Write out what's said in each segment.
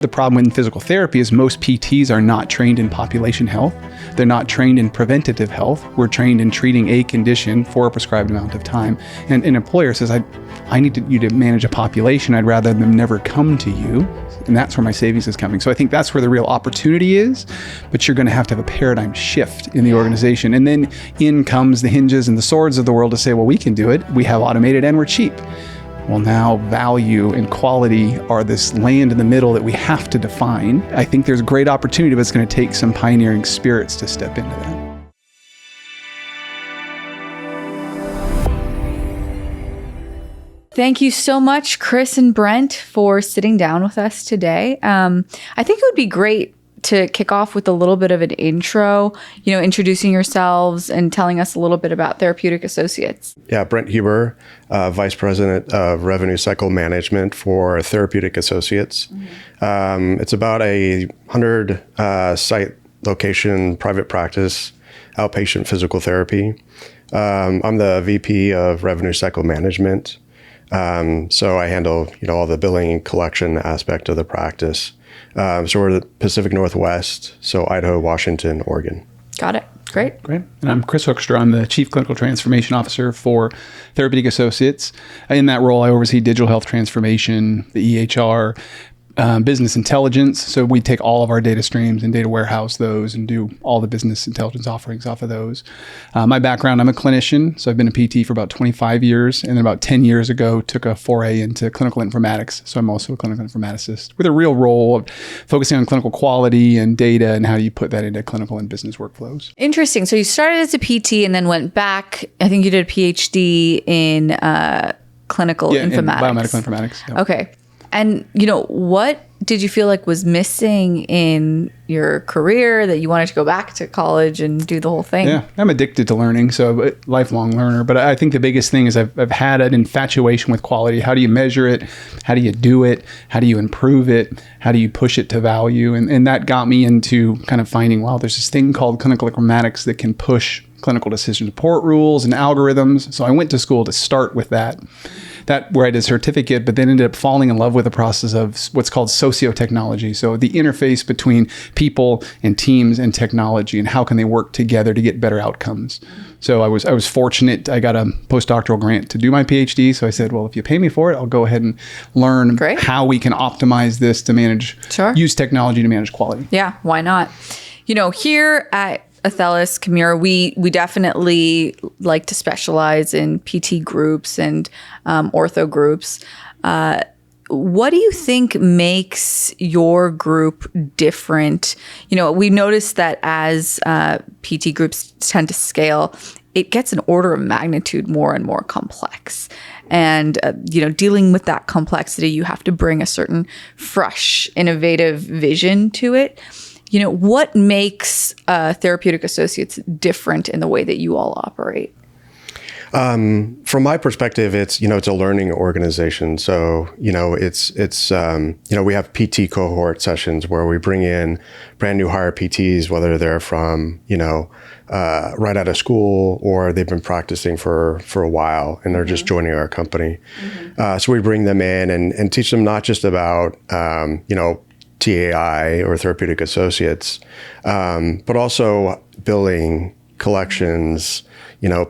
The problem in physical therapy is most PTs are not trained in population health. They're not trained in preventative health. We're trained in treating a condition for a prescribed amount of time. And an employer says, I need you to manage a population. I'd rather them never come to you. And that's where my savings is coming. So I think that's where the real opportunity is, but you're going to have a paradigm shift in the organization. And then in comes the Hinges and the Swords of the world to say, well, we can do it. We have automated and we're cheap. Well, now value and quality are this land in the middle that we have to define. I think there's great opportunity, but it's going to take some pioneering spirits to step into that. Thank you so much, Chris and Brent, for sitting down with us today. I think it would be great to kick off with a little bit of an intro, introducing yourselves and telling us a little bit about Therapeutic Associates. Yeah, Brent Huber, Vice President of Revenue Cycle Management for Therapeutic Associates. Mm-hmm. It's about a 100 site location private practice, outpatient physical therapy. I'm the VP of Revenue Cycle Management. So I handle, all the billing and collection aspect of the practice. So we're the Pacific Northwest, so Idaho, Washington, Oregon. Got it. Great. And I'm Chris Hoekstra. I'm the Chief Clinical Transformation Officer for Therapeutic Associates. In that role, I oversee digital health transformation, the EHR, business intelligence. So we take all of our data streams and data warehouse those and do all the business intelligence offerings off of those. My background, I'm a clinician. So I've been a PT for about 25 years. And then about 10 years ago, took a foray into clinical informatics. So I'm also a clinical informaticist with a real role of focusing on clinical quality and data and how you put that into clinical and business workflows. Interesting. So you started as a PT and then went back. I think you did a PhD in clinical informatics. In biomedical informatics. Yeah. Okay. And, what did you feel like was missing in your career that you wanted to go back to college and do the whole thing? Yeah, I'm addicted to learning, so a lifelong learner. But I think the biggest thing is I've had an infatuation with quality. How do you measure it? How do you do it? How do you improve it? How do you push it to value? And that got me into kind of finding, wow, there's this thing called clinical informatics that can push clinical decision support rules and algorithms. So I went to school to start with that where I did a certificate, but then ended up falling in love with the process of what's called sociotechnology. So the interface between people and teams and technology and how can they work together to get better outcomes. So I was fortunate. I got a postdoctoral grant to do my PhD. So I said, well, if you pay me for it, I'll go ahead and learn how we can optimize this to manage, use technology to manage quality. Yeah, why not? Here at Athelis Chimera, we definitely like to specialize in PT groups and ortho groups. What do you think makes your group different? We noticed that as PT groups tend to scale, it gets an order of magnitude more and more complex. And, dealing with that complexity, you have to bring a certain fresh, innovative vision to it. What makes Therapeutic Associates different in the way that you all operate? From my perspective, it's a learning organization. So, it's we have PT cohort sessions where we bring in brand new hire PTs, whether they're from, right out of school or they've been practicing for a while and they're just joining our company. Mm-hmm. So we bring them in and teach them not just about, TAI or Therapeutic Associates, but also billing, collections,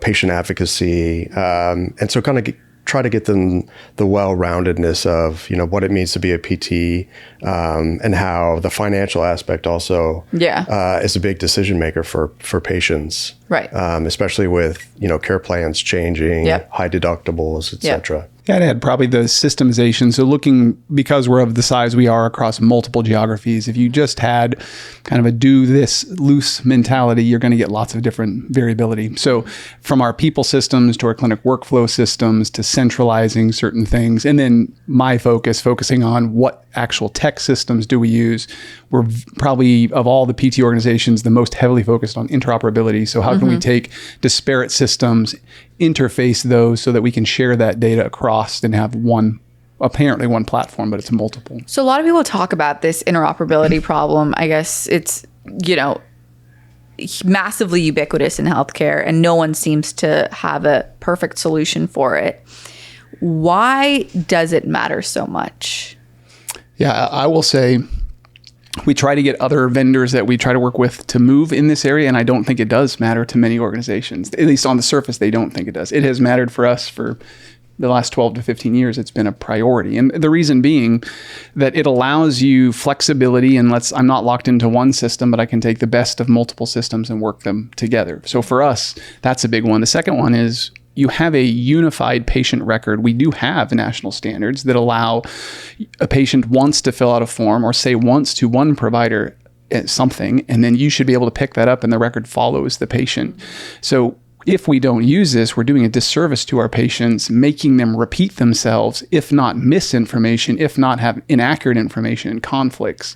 patient advocacy. And so kind of try to get them the well-roundedness of, what it means to be a PT and how the financial aspect also is a big decision maker for patients. Right. Especially with, care plans changing, high deductibles, et cetera. Yeah, I'd add probably the systemization. So because we're of the size we are across multiple geographies, if you just had kind of a do this loose mentality, you're going to get lots of different variability. So from our people systems to our clinic workflow systems to centralizing certain things, and then my focusing on what actual tech systems do we use. We're probably, of all the PT organizations, the most heavily focused on interoperability. So how can we take disparate systems, interface those so that we can share that data across and have apparently one platform, but it's multiple. So a lot of people talk about this interoperability problem. I guess it's, massively ubiquitous in healthcare and no one seems to have a perfect solution for it. Why does it matter so much? Yeah, I will say We try to get other vendors that we try to work with to move in this area, and I don't think it does matter to many organizations. At least on the surface, they don't think it does. It has mattered for us for the last 12 to 15 years. It's been a priority. And the reason being that it allows you flexibility, and I'm not locked into one system, but I can take the best of multiple systems and work them together. So for us, that's a big one. The second one is you have a unified patient record. We do have national standards that allow a patient wants to fill out a form or say once to one provider something, and then you should be able to pick that up and the record follows the patient. So if we don't use this, we're doing a disservice to our patients, making them repeat themselves, if not misinformation, if not have inaccurate information and conflicts.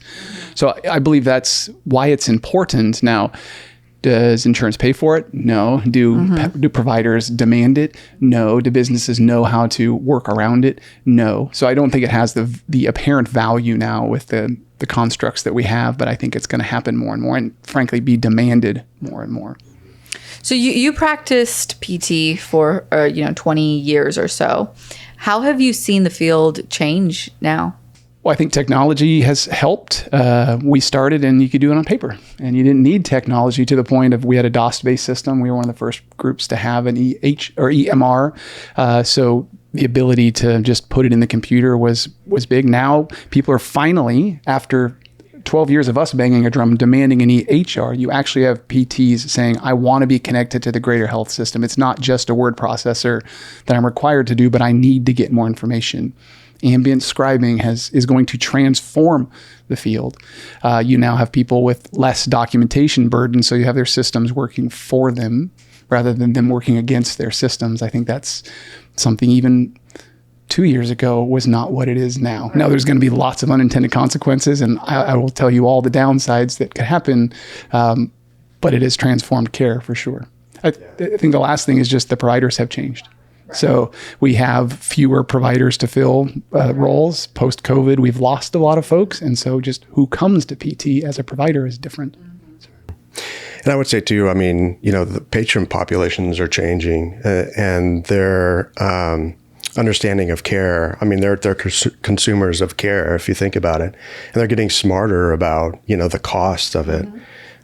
So I believe that's why it's important. Now, does insurance pay for it? No. Do providers demand it? No. Do businesses know how to work around it? No. So I don't think it has the apparent value now with the constructs that we have, but I think it's going to happen more and more, and frankly be demanded more and more. So you practiced PT for 20 years or so. How have you seen the field change now? Well, I think technology has helped. We started and you could do it on paper, and you didn't need technology to the point of we had a DOS-based system. We were one of the first groups to have an EMR. So the ability to just put it in the computer was big. Now people are finally, after 12 years of us banging a drum, demanding an EHR. You actually have PTs saying, I want to be connected to the greater health system. It's not just a word processor that I'm required to do, but I need to get more information. Ambient scribing is going to transform the field. You now have people with less documentation burden, so you have their systems working for them rather than them working against their systems. I think that's something even 2 years ago was not what it is now. Now there's going to be lots of unintended consequences, and I will tell you all the downsides that could happen, but it has transformed care for sure. I think the last thing is just the providers have changed. Right. So we have fewer providers to fill roles. Post-COVID, we've lost a lot of folks, and so just who comes to PT as a provider is different. And I would say too, the patient populations are changing, and their understanding of care. They're consumers of care, if you think about it, and they're getting smarter about, the cost of it.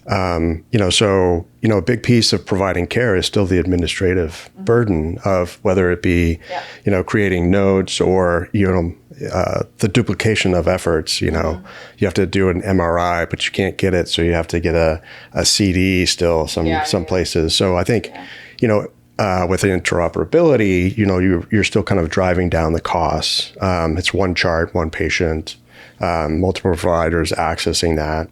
So a big piece of providing care is still the administrative burden of whether it be, creating notes or, the duplication of efforts. You have to do an MRI, but you can't get it. So you have to get a CD still some places. So I think, with interoperability, you're still kind of driving down the costs. It's one chart, one patient, multiple providers accessing that.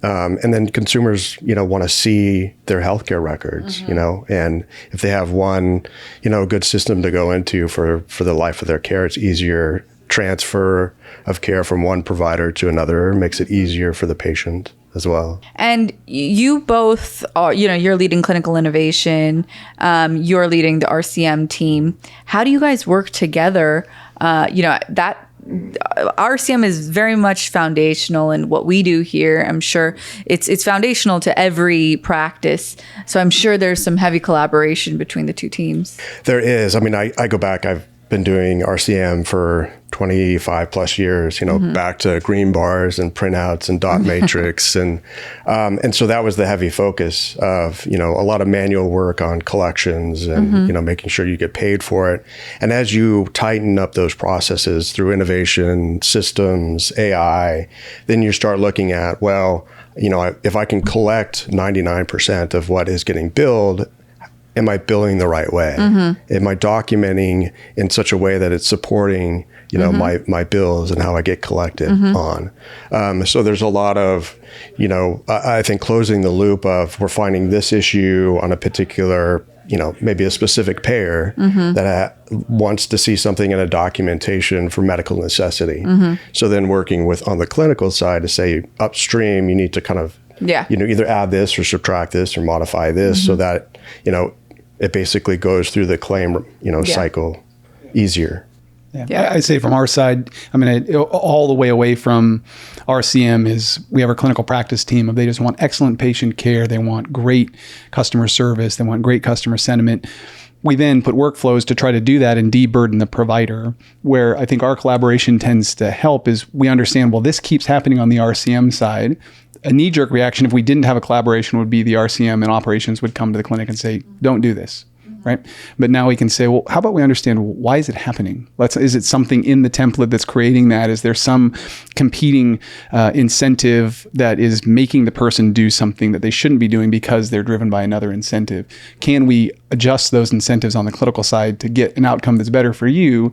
And then consumers, want to see their healthcare records, and if they have one, good system to go into for the life of their care, it's easier. Transfer of care from one provider to another makes it easier for the patient as well. And you both are, you're leading clinical innovation. You're leading the RCM team. How do you guys work together? That RCM is very much foundational in what we do here. I'm sure it's foundational to every practice. So I'm sure there's some heavy collaboration between the two teams. There is. I go back, I've been doing RCM for 25 plus years, back to green bars and printouts and dot matrix. And so that was the heavy focus of, a lot of manual work on collections and, making sure you get paid for it. And as you tighten up those processes through innovation, systems, AI, then you start looking at, if I can collect 99% of what is getting billed, am I billing the right way? Am I documenting in such a way that it's supporting, my bills and how I get collected on? So there's a lot of, I think closing the loop of we're finding this issue on a particular, maybe a specific payer that wants to see something in a documentation for medical necessity. So then working on the clinical side to say upstream, you need to kind of, either add this or subtract this or modify this so that, it basically goes through the claim, cycle easier. Yeah. I'd say from our side, all the way away from RCM is we have our clinical practice team. They just want excellent patient care. They want great customer service. They want great customer sentiment. we then put workflows to try to do that and de-burden the provider. Where I think our collaboration tends to help is we understand, well, this keeps happening on the RCM side. A knee-jerk reaction, if we didn't have a collaboration, would be the RCM and operations would come to the clinic and say, don't do this, right? But now we can say, well, how about we understand, why is it happening? Is it something in the template that's creating that? Is there some competing incentive that is making the person do something that they shouldn't be doing because they're driven by another incentive? Can we adjust those incentives on the clinical side to get an outcome that's better for you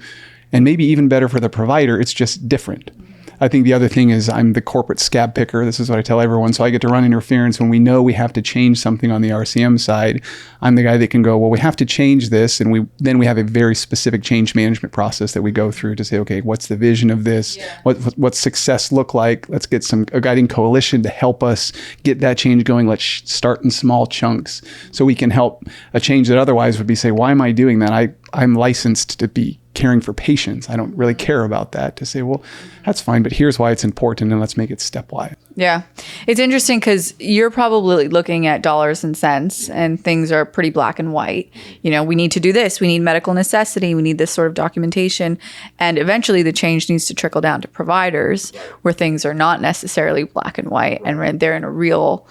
and maybe even better for the provider? It's just different. I think the other thing is I'm the corporate scab picker. This is what I tell everyone. So I get to run interference when we know we have to change something on the RCM side. I'm the guy that can go, well, we have to change this. And we have a very specific change management process that we go through to say, okay, what's the vision of this? Yeah. What's success look like? Let's get a guiding coalition to help us get that change going. Let's start in small chunks so we can help a change that otherwise would be say, why am I doing that? I'm licensed to be caring for patients. I don't really care about that, to say, well, that's fine, but here's why it's important and let's make it stepwise. Yeah. It's interesting because you're probably looking at dollars and cents and things are pretty black and white. We need to do this. We need medical necessity. We need this sort of documentation. And eventually the change needs to trickle down to providers where things are not necessarily black and white and they're in a real,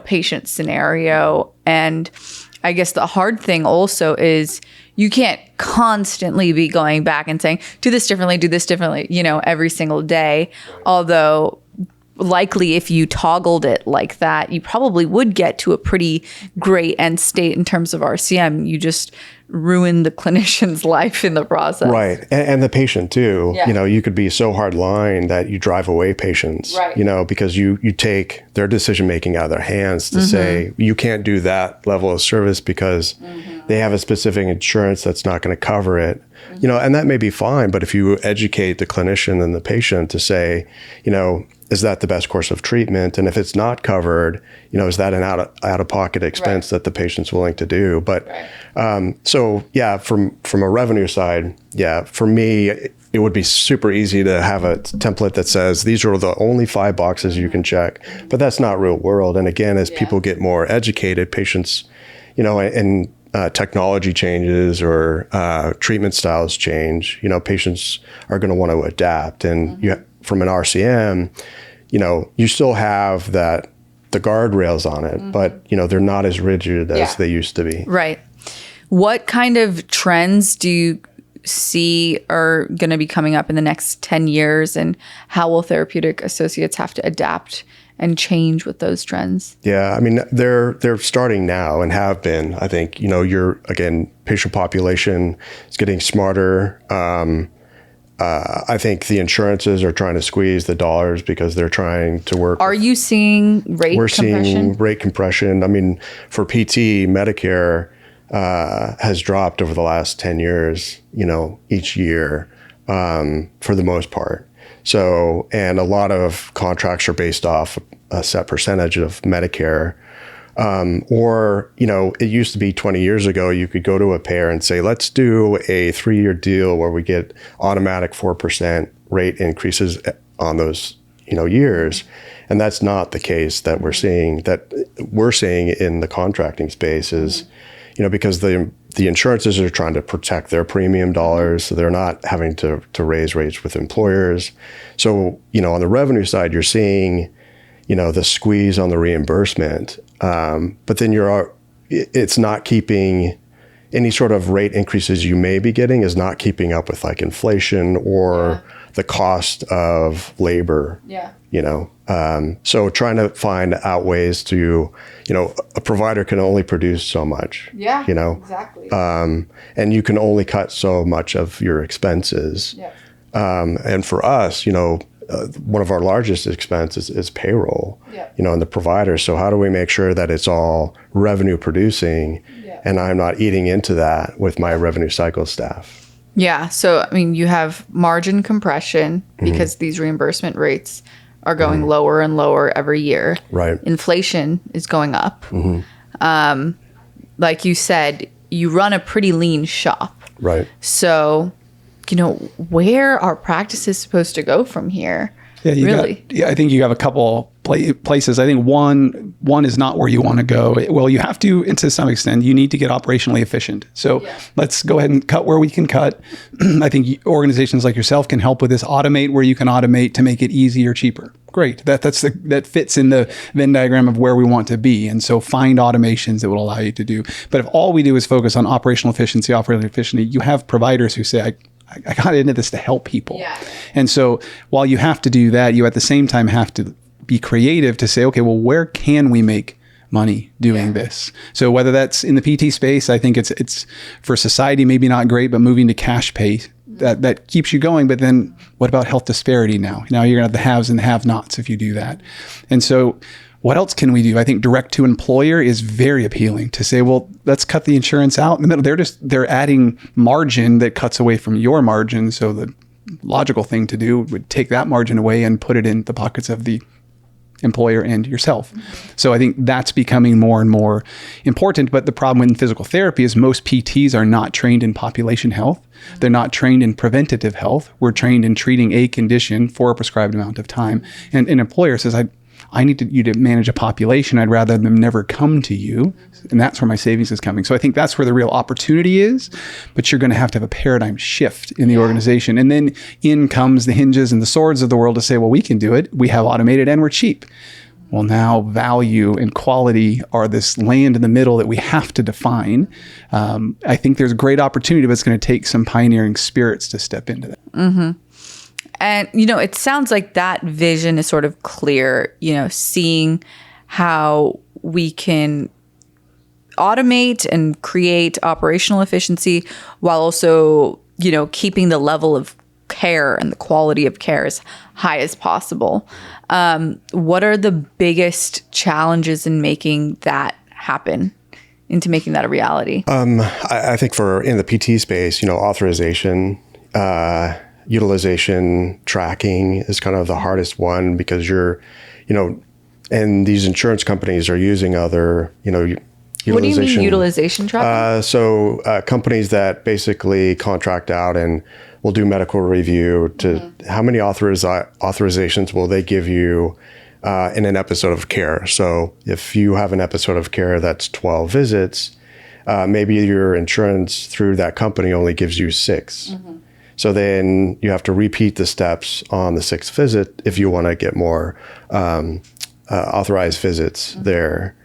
patient scenario. And I guess the hard thing also is you can't constantly be going back and saying, do this differently, every single day. Although likely if you toggled it like that, you probably would get to a pretty great end state in terms of RCM. You just ruin the clinician's life in the process. Right. And the patient too. Yeah. You could be so hard line that you drive away patients, right. Because you take their decision making out of their hands to say, you can't do that level of service because they have a specific insurance that's not going to cover it. And that may be fine. But if you educate the clinician and the patient to say, is that the best course of treatment? And if it's not covered, is that an out-of-pocket expense that the patient's willing to do? But from a revenue side, for me, it would be super easy to have a template that says these are the only 5 boxes you can check, but that's not real world. And again, as people get more educated, patients, and technology changes or treatment styles change, patients are going to want to adapt. And from an RCM, you still have the guardrails on it, but they're not as rigid as they used to be. Right. What kind of trends do you see are going to be coming up in the next 10 years, and how will Therapeutic Associates have to adapt and change with those trends? Yeah, they're starting now and have been. I think patient population is getting smarter. I think the insurances are trying to squeeze the dollars because they're trying to work. Are you seeing rate compression? We're seeing rate compression. For PT, Medicare has dropped over the last 10 years, each year for the most part. So, and a lot of contracts are based off a set percentage of Medicare. It used to be 20 years ago, you could go to a payer and say, let's do a 3-year deal where we get automatic 4% rate increases on those, years. And that's not the case that we're seeing in the contracting space is, because the insurances are trying to protect their premium dollars, so they're not having to raise rates with employers. So, on the revenue side, you're seeing, the squeeze on the reimbursement. But then it's not keeping any sort of rate increases you may be getting is not keeping up with like inflation or the cost of labor. Yeah. So trying to find out ways to, a provider can only produce so much. Yeah. Exactly. And you can only cut so much of your expenses. Yeah. And for us, one of our largest expenses is payroll, and the provider. So how do we make sure that it's all revenue producing and I'm not eating into that with my revenue cycle staff? Yeah. So, you have margin compression because these reimbursement rates are going lower and lower every year. Right. Inflation is going up. Like you said, you run a pretty lean shop. Right. So, where are practices supposed to go from here? Yeah, really? I think you have a couple places. I think one, one is not where you want to go. Well, you have to, and to some extent, you need to get operationally efficient. So let's go ahead and cut where we can cut. I think organizations like yourself can help with this. Automate where you can automate to make it easier, cheaper. Great. That fits in the Venn diagram of where we want to be. And so find automations that will allow you to do. But if all we do is focus on operational efficiency, you have providers who say, I got into this to help people. Yeah. And so while you have to do that, you at the same time have to be creative to say, okay, well, where can we make money doing this? So whether that's in the PT space, I think it's for society, maybe not great, but moving to cash pay, that keeps you going. But then what about health disparity now? Now you're gonna have the haves and the have-nots if you do that. And so what else can we do? I think direct to employer is very appealing to say, well, let's cut the insurance out in the middle. They're adding margin that cuts away from your margin. So the logical thing to do would take that margin away and put it in the pockets of the employer and yourself. So I think that's becoming more and more important. But the problem in physical therapy is most PTs are not trained in population health. They're not trained in preventative health. We're trained in treating a condition for a prescribed amount of time. And an employer says, I need you to manage a population. I'd rather them never come to you. And that's where my savings is coming. So I think that's where the real opportunity is, but you're going to have a paradigm shift in the organization. And then in comes the Hinges and the Swords of the world to say, well, we can do it. We have automated and we're cheap. Well, now value and quality are this land in the middle that we have to define. I think there's a great opportunity, but it's going to take some pioneering spirits to step into that. Mm-hmm. And, it sounds like that vision is sort of clear, seeing how we can automate and create operational efficiency while also, keeping the level of care and the quality of care as high as possible. What are the biggest challenges in making that happen, into making that a reality? I think in the PT space, authorization, utilization tracking is kind of the hardest one because and these insurance companies are using other, utilization. What do you mean utilization tracking? Companies that basically contract out and will do medical review to how many authorizations will they give you in an episode of care. So if you have an episode of care that's 12 visits, maybe your insurance through that company only gives you 6. Mm-hmm. So then you have to repeat the steps on the 6th visit if you want to get more authorized visits there.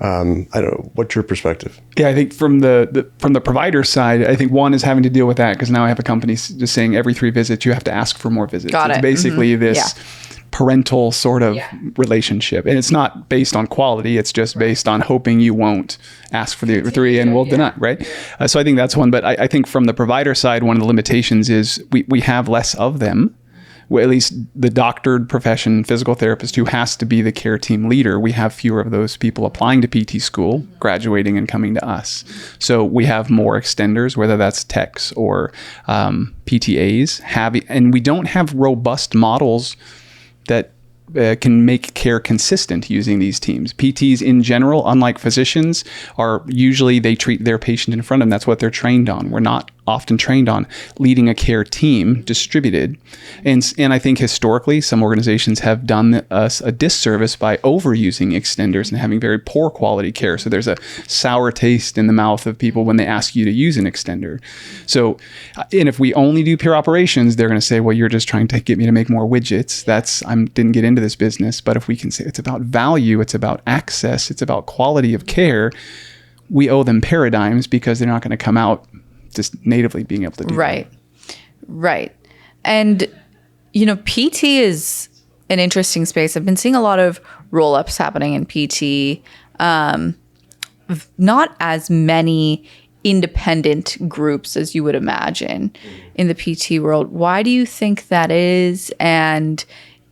I don't know. What's your perspective? Yeah, I think from the provider side, I think one is having to deal with that because now I have a company just saying every 3 visits you have to ask for more visits. Got it. It's basically this parental sort of relationship, and it's not based on quality. It's just based on hoping you won't ask for the 3 and we'll deny, right? So I think that's one. But I think from the provider side, one of the limitations is we have less of them. Well, at least the doctored profession, physical therapist who has to be the care team leader, we have fewer of those people applying to PT school, graduating and coming to us. So we have more extenders, whether that's techs or PTAs, and we don't have robust models that can make care consistent using these teams. PTs in general, unlike physicians, are usually they treat their patient in front of them. That's what they're trained on. We're not often trained on leading a care team distributed. And I think historically, some organizations have done us a disservice by overusing extenders and having very poor quality care. So there's a sour taste in the mouth of people when they ask you to use an extender. So, and if we only do pure operations, they're going to say, well, you're just trying to get me to make more widgets. I didn't get into this business. But if we can say it's about value, it's about access, it's about quality of care, we owe them paradigms because they're not going to come out just natively being able to do that. Right. And, PT is an interesting space. I've been seeing a lot of roll-ups happening in PT. Not as many independent groups as you would imagine in the PT world. Why do you think that is? And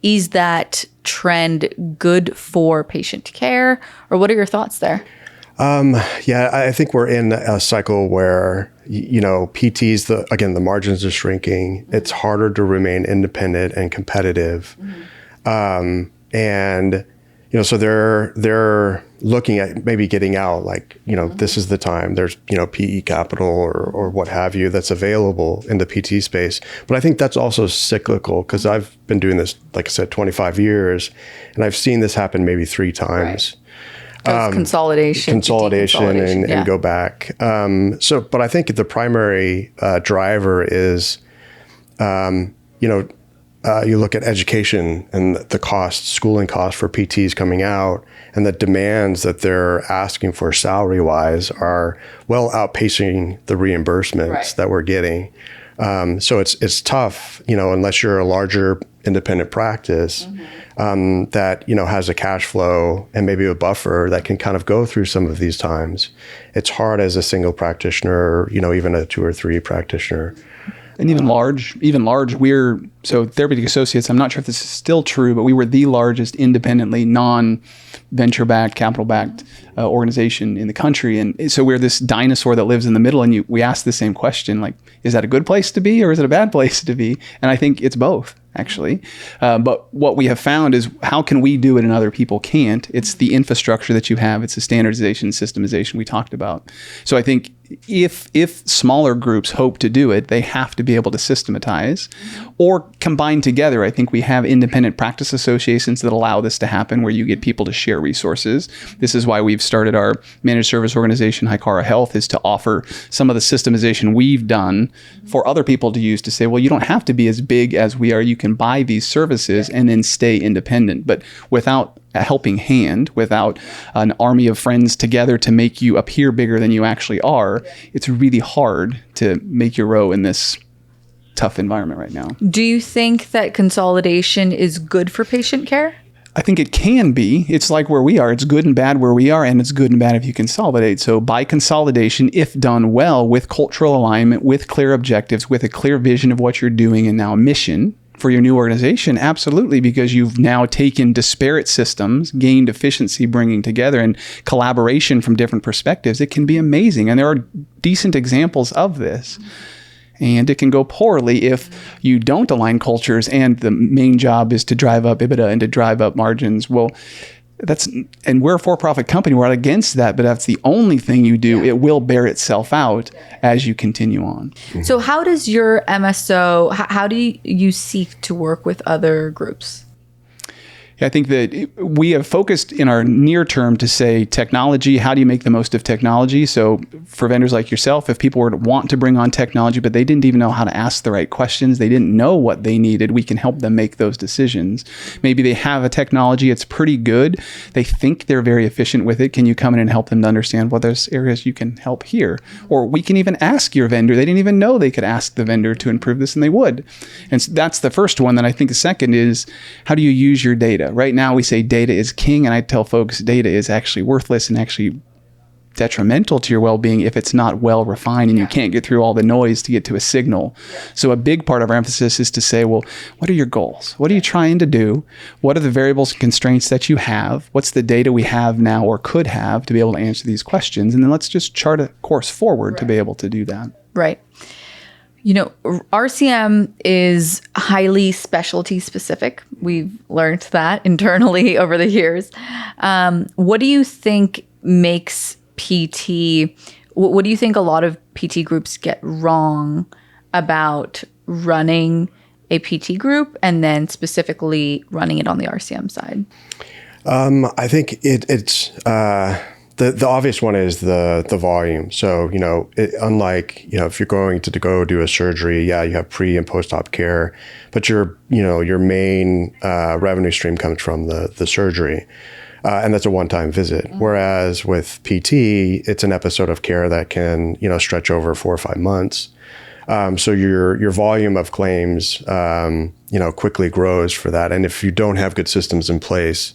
is that trend good for patient care? Or what are your thoughts there? I think we're in a cycle where, PTs, the margins are shrinking. It's harder to remain independent and competitive. Mm-hmm. And, so they're looking at maybe getting out, like, this is the time. There's, PE capital or what have you that's available in the PT space. But I think that's also cyclical, because I've been doing this, like I said, 25 years, and I've seen this happen maybe 3 times. Right. Consolidation and go back. But I think the primary driver is, you look at education and the schooling costs for PTs coming out, and the demands that they're asking for salary-wise are well outpacing the reimbursements that we're getting. So it's tough, unless you're a larger independent practice that, has a cash flow and maybe a buffer that can kind of go through some of these times. It's hard as a single practitioner, even a 2 or 3 practitioner. And even large, so Therapeutic Associates, I'm not sure if this is still true, but we were the largest independently non-venture-backed, capital-backed organization in the country. And so we're this dinosaur that lives in the middle, and we ask the same question, like, is that a good place to be or is it a bad place to be? And I think it's both, actually. But what we have found is, how can we do it and other people can't? It's the infrastructure that you have. It's the standardization, systemization we talked about. So I think if smaller groups hope to do it, they have to be able to systematize or combine together. I think we have independent practice associations that allow this to happen, where you get people to share resources. This is why we've started our managed service organization, Hikara Health, is to offer some of the systemization we've done for other people to use, to say, well, you don't have to be as big as we are. You can buy these services and then stay independent. But without a helping hand, without an army of friends together to make you appear bigger than you actually are, it's really hard to make your row in this tough environment right now. Do you think that consolidation is good for patient care? I think it can be. It's like where we are. It's good and bad where we are, and it's good and bad if you consolidate. So by consolidation, if done well, with cultural alignment, with clear objectives, with a clear vision of what you're doing, and now a mission for your new organization, absolutely, because you've now taken disparate systems, gained efficiency, bringing together, and collaboration from different perspectives, it can be amazing. And there are decent examples of this. And it can go poorly if you don't align cultures and the main job is to drive up EBITDA and to drive up margins. Well, and we're a for-profit company. We're not against that, but that's the only thing you do. It will bear itself out as you continue on. So how does your MSO, how do you seek to work with other groups? I think that we have focused in our near term to say technology, how do you make the most of technology? So for vendors like yourself, if people were to want to bring on technology, but they didn't even know how to ask the right questions, they didn't know what they needed, we can help them make those decisions. Maybe they have a technology, it's pretty good. They think they're very efficient with it. Can you come in and help them to understand, well, there's areas you can help here? Or we can even ask your vendor. They didn't even know they could ask the vendor to improve this, and they would. And so that's the first one. Then I think the second is, how do you use your data? Right now we say data is king, and I tell folks data is actually worthless and actually detrimental to your well-being if it's not well refined and you can't get through all the noise to get to a signal. So a big part of our emphasis is to say, well, what are your goals? What are you trying to do? What are the variables and constraints that you have? What's the data we have now or could have to be able to answer these questions? And then let's just chart a course forward to be able to do that. Right. RCM is highly specialty specific. We've learned that internally over the years. What do you think makes PT, what do you think a lot of PT groups get wrong about running a PT group and then specifically running it on the RCM side? I think it's the obvious one is the volume. So, unlike, if you're going to go do a surgery, you have pre and post-op care, but your main revenue stream comes from the surgery. And that's a one-time visit. Mm-hmm. Whereas with PT, it's an episode of care that can, stretch over 4 or 5 months. So your volume of claims, quickly grows for that. And if you don't have good systems in place,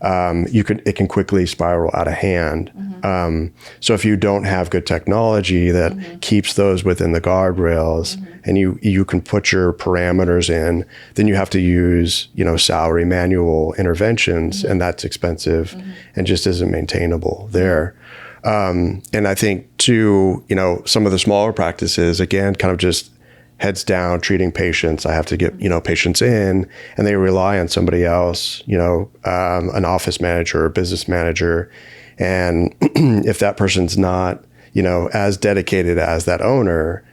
it can quickly spiral out of hand. Mm-hmm. So if you don't have good technology that mm-hmm. keeps those within the guardrails, mm-hmm. and you can put your parameters in, then you have to use, salary manual interventions, mm-hmm. and that's expensive mm-hmm. and just isn't maintainable there. And I think too, some of the smaller practices, again, kind of just heads down treating patients. I have to get, patients in, and they rely on somebody else, an office manager or a business manager. And if that person's not, as dedicated as that owner,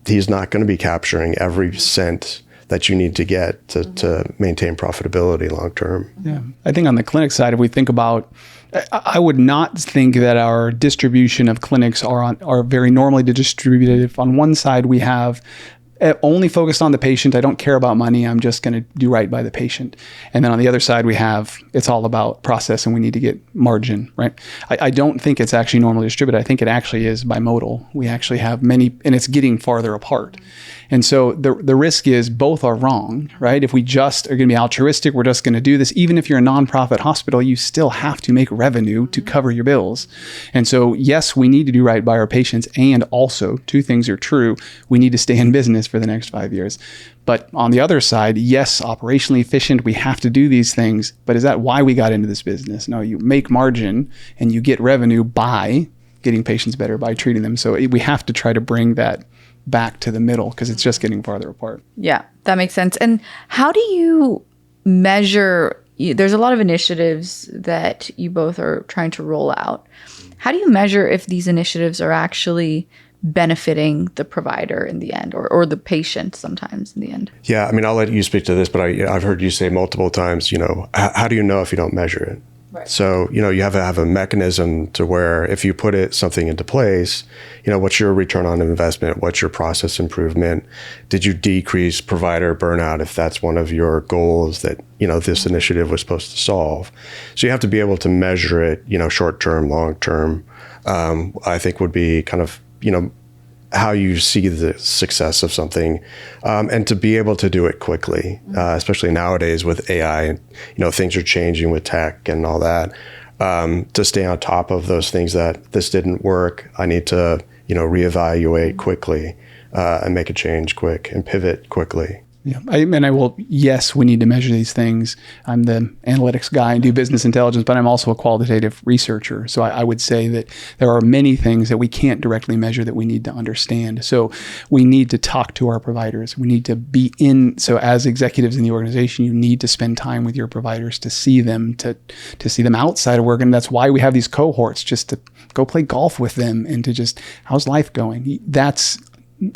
he's not going to be capturing every cent that you need to get to maintain profitability long term. Yeah. I think on the clinic side, if we think about, I would not think that our distribution of clinics are very normally distributed. If on one side we have only focused on the patient, I don't care about money, I'm just going to do right by the patient. And then on the other side we have, it's all about process and we need to get margin, right? I don't think it's actually normally distributed. I think it actually is bimodal. We actually have many, and it's getting farther apart. And so the risk is both are wrong, right? If we just are going to be altruistic, we're just going to do this. Even if you're a nonprofit hospital, you still have to make revenue to cover your bills. And so, yes, we need to do right by our patients. And also, two things are true. We need to stay in business for the next 5 years. But on the other side, yes, operationally efficient, we have to do these things. But is that why we got into this business? No, you make margin and you get revenue by getting patients better, by treating them. So we have to try to bring that back to the middle because it's just getting farther apart. Yeah, that makes sense. And how do you measure, there's a lot of initiatives that you both are trying to roll out. How do you measure if these initiatives are actually benefiting the provider in the end or the patient sometimes in the end? Yeah, I mean, I'll let you speak to this, but I've heard you say multiple times, how do you know if you don't measure it? Right. So, you have to have a mechanism to where if you put something into place, what's your return on investment? What's your process improvement? Did you decrease provider burnout if that's one of your goals that, this initiative was supposed to solve? So you have to be able to measure it, short term, long term, I think would be kind of, how you see the success of something, and to be able to do it quickly, especially nowadays with AI and, things are changing with tech and all that, to stay on top of those things that this didn't work. I need to, reevaluate quickly, and make a change quick and pivot quickly. Yeah, yes, we need to measure these things. I'm the analytics guy and do business intelligence, but I'm also a qualitative researcher. So I would say that there are many things that we can't directly measure that we need to understand. So we need to talk to our providers. We need to be so as executives in the organization, you need to spend time with your providers to see them, to see them outside of work. And that's why we have these cohorts, just to go play golf with them and to just, how's life going? That's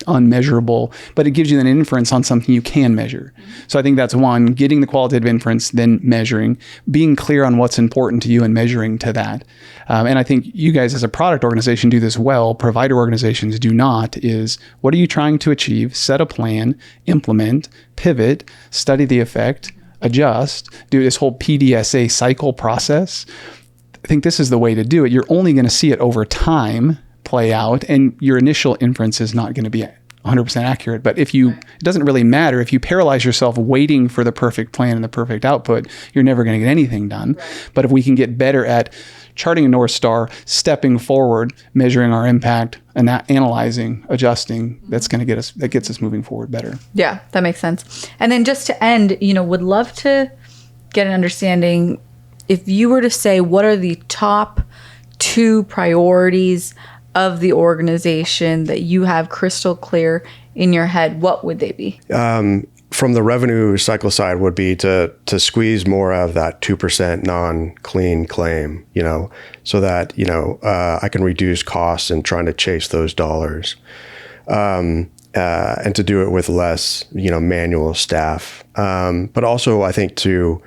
unmeasurable, but it gives you an inference on something you can measure. So I think that's one, getting the qualitative inference, then measuring, being clear on what's important to you and measuring to that. And I think you guys as a product organization do this well. Provider organizations do not, is what are you trying to achieve? Set a plan, implement, pivot, study the effect, adjust, do this whole PDSA cycle process. I think this is the way to do it. You're only going to see it over time play out, and your initial inference is not going to be 100% accurate. But it doesn't really matter. If you paralyze yourself waiting for the perfect plan and the perfect output, you're never going to get anything done. Right. But if we can get better at charting a North Star, stepping forward, measuring our impact, and analyzing, adjusting, that gets us moving forward better. Yeah, that makes sense. And then just to end, would love to get an understanding, if you were to say, what are the top 2 priorities of the organization that you have crystal clear in your head, what would they be? From the revenue cycle side would be to squeeze more of that 2% non-clean claim, so that, I can reduce costs and trying to chase those dollars. And to do it with less, manual staff. But also I think to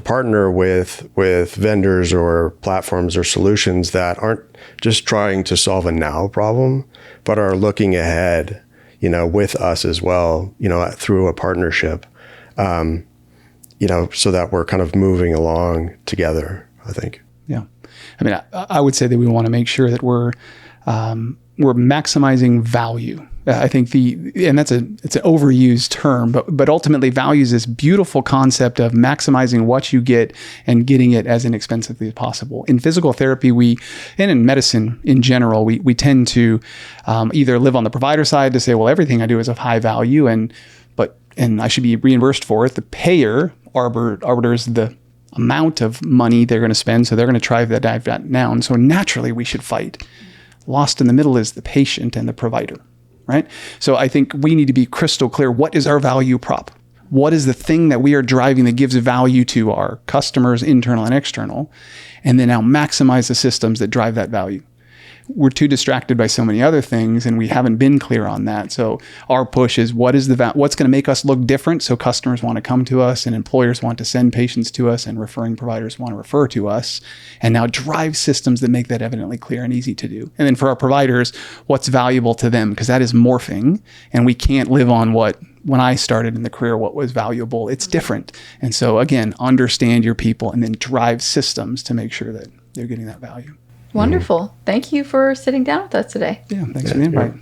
partner with vendors or platforms or solutions that aren't just trying to solve a now problem, but are looking ahead, with us as well, through a partnership, so that we're kind of moving along together, I think. Yeah. I mean, I would say that we want to make sure that we're maximizing value. I think it's an overused term, but ultimately value is this beautiful concept of maximizing what you get and getting it as inexpensively as possible. In physical therapy, and in medicine in general, we tend to either live on the provider side to say, well, everything I do is of high value and I should be reimbursed for it. The payer arbiters the amount of money they're going to spend, so they're going to drive that down. So naturally, we should fight. Lost in the middle is the patient and the provider. right? So I think we need to be crystal clear. What is our value prop? What is the thing that we are driving that gives value to our customers, internal and external? And then now maximize the systems that drive that value. We're too distracted by so many other things, and we haven't been clear on that. So our push is what's going to make us look different so customers want to come to us and employers want to send patients to us and referring providers want to refer to us, and now drive systems that make that evidently clear and easy to do. And then for our providers, what's valuable to them, because that is morphing, and we can't live on when I started in the career, what was valuable. It's different. And so again, understand your people and then drive systems to make sure that they're getting that value. Wonderful. Thank you for sitting down with us today. Yeah, thanks for the invite.